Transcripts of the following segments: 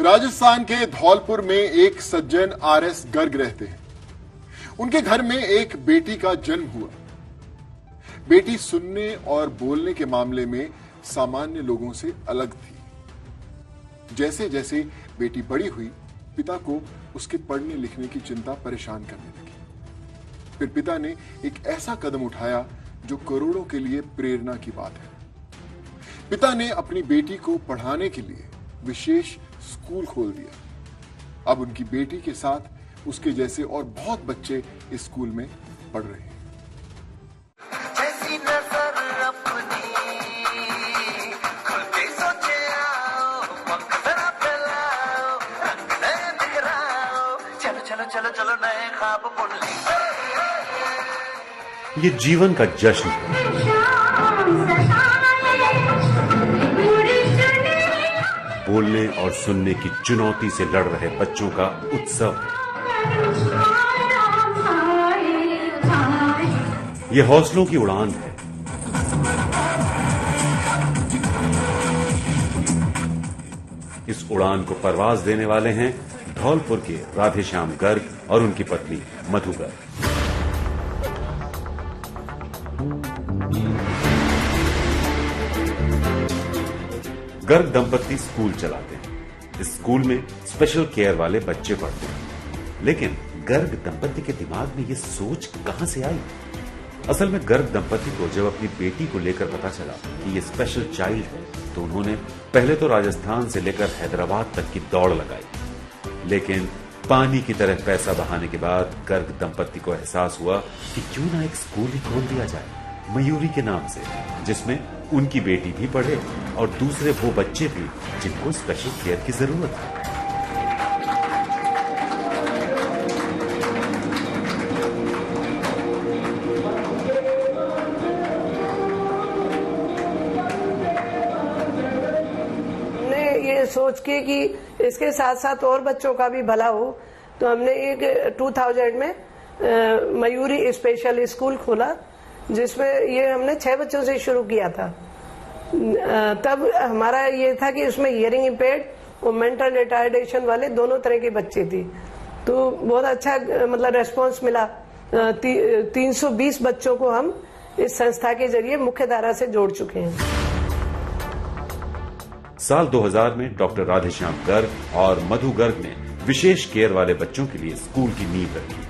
राजस्थान के धौलपुर में एक सज्जन आरएस गर्ग रहते हैं। उनके घर में एक बेटी का जन्म हुआ। बेटी सुनने और बोलने के मामले में सामान्य लोगों से अलग थी। जैसे जैसे बेटी बड़ी हुई, पिता को उसके पढ़ने लिखने की चिंता परेशान करने लगी। फिर पिता ने एक ऐसा कदम उठाया जो करोड़ों के लिए प्रेरणा की बात है। पिता ने अपनी बेटी को पढ़ाने के लिए विशेष स्कूल खोल दिया। अब उनकी बेटी के साथ उसके जैसे और बहुत बच्चे इस स्कूल में पढ़ रहे हैं। ये जीवन का जश्न है। बोलने और सुनने की चुनौती से लड़ रहे बच्चों का उत्सव है। ये हौसलों की उड़ान है। इस उड़ान को परवाज देने वाले हैं धौलपुर के राधेश्याम गर्ग और उनकी पत्नी मधु गर्ग। गर्ग दंपत्ति स्कूल चलाते हैं। इस स्कूल में स्पेशल केयर वाले बच्चे पढ़ते हैं। लेकिन गर्ग दंपत्ति के दिमाग में ये सोच कहां से आई? असल में गर्ग दंपत्ति को जब अपनी बेटी को लेकर पता चला कि ये स्पेशल चाइल्ड है, तो उन्होंने पहले तो राजस्थान से लेकर हैदराबाद तक की दौड़ लगाई। लेकिन पानी की तरह पैसा बहाने के बाद गर्ग दंपत्ति को एहसास हुआ कि क्यों ना एक स्कूल ही खोल दिया जाए मयूरी के नाम से, जिसमें उनकी बेटी भी पढ़े और दूसरे वो बच्चे भी जिनको स्पेशल केयर की जरूरत है। हमने ये सोच के कि इसके साथ साथ और बच्चों का भी भला हो, तो हमने एक 2000 में मयूरी स्पेशल स्कूल खोला, जिसमें ये हमने 6 बच्चों से शुरू किया था। तब हमारा ये था कि उसमें हियरिंग इम्पेयर्ड और मेंटल रिटार्डेशन वाले दोनों तरह के बच्चे थी। तो बहुत अच्छा मतलब रेस्पॉन्स मिला। 320 बच्चों को हम इस संस्था के जरिए मुख्य धारा से जोड़ चुके हैं। साल 2000 में डॉक्टर राधेश्याम गर्ग और मधु गर्ग ने विशेष केयर वाले बच्चों के लिए स्कूल की नींव रखी।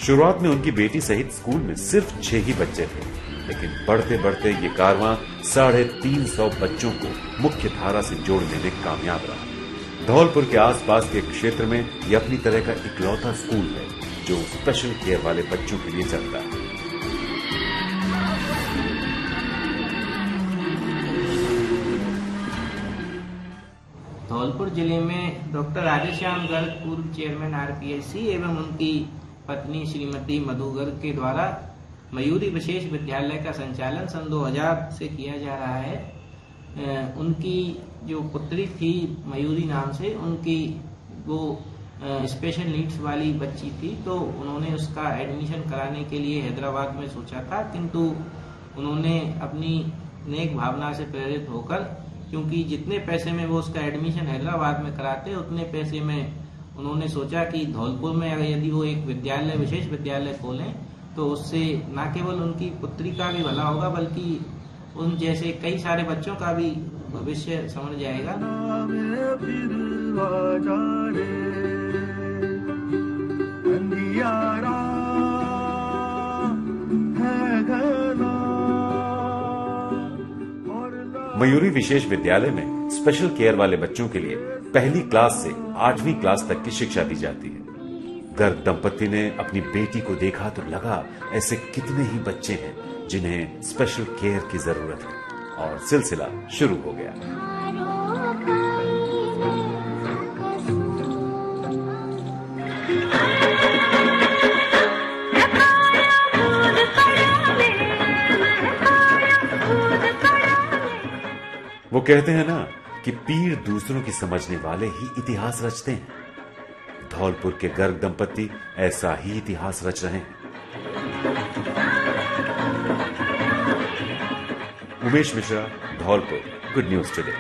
शुरुआत में उनकी बेटी सहित स्कूल में सिर्फ 6 ही बच्चे थे, लेकिन बढ़ते बढ़ते ये कारवां 350 बच्चों को मुख्य धारा से जोड़ने में कामयाब रहा। धौलपुर के आसपास के क्षेत्र में ये अपनी तरह का इकलौता स्कूल है जो स्पेशल केयर वाले बच्चों के लिए चलता है। धौलपुर जिले में डॉक्टर राधेश्याम गर्ग पूर्व चेयरमैन आरपीएससी एवं उनकी पत्नी श्रीमती मधु गर्ग के द्वारा मयूरी विशेष विद्यालय का संचालन सन 2000 से किया जा रहा है। उनकी जो पुत्री थी मयूरी नाम से, उनकी वो स्पेशल नीड्स वाली बच्ची थी, तो उन्होंने उसका एडमिशन कराने के लिए हैदराबाद में सोचा था, किंतु उन्होंने अपनी नेक भावना से प्रेरित होकर, क्योंकि जितने पैसे में वो उसका एडमिशन हैदराबाद में कराते उतने पैसे में उन्होंने सोचा कि धौलपुर में अगर यदि वो एक विद्यालय विशेष विद्यालय खोलें तो उससे न केवल उनकी पुत्री का भी भला होगा बल्कि उन जैसे कई सारे बच्चों का भी भविष्य समझ जाएगा। मयूरी विशेष विद्यालय में स्पेशल केयर वाले बच्चों के लिए पहली क्लास से 8वीं क्लास तक की शिक्षा दी जाती है। गर्ग दंपत्ति ने अपनी बेटी को देखा तो लगा ऐसे कितने ही बच्चे हैं जिन्हें स्पेशल केयर की जरूरत है, और सिलसिला शुरू हो गया। वो कहते हैं ना कि पीर दूसरों की समझने वाले ही इतिहास रचते हैं। धौलपुर के गर्ग दंपत्ति ऐसा ही इतिहास रच रहे हैं। Umesh Mishra, Dholpur, good news today.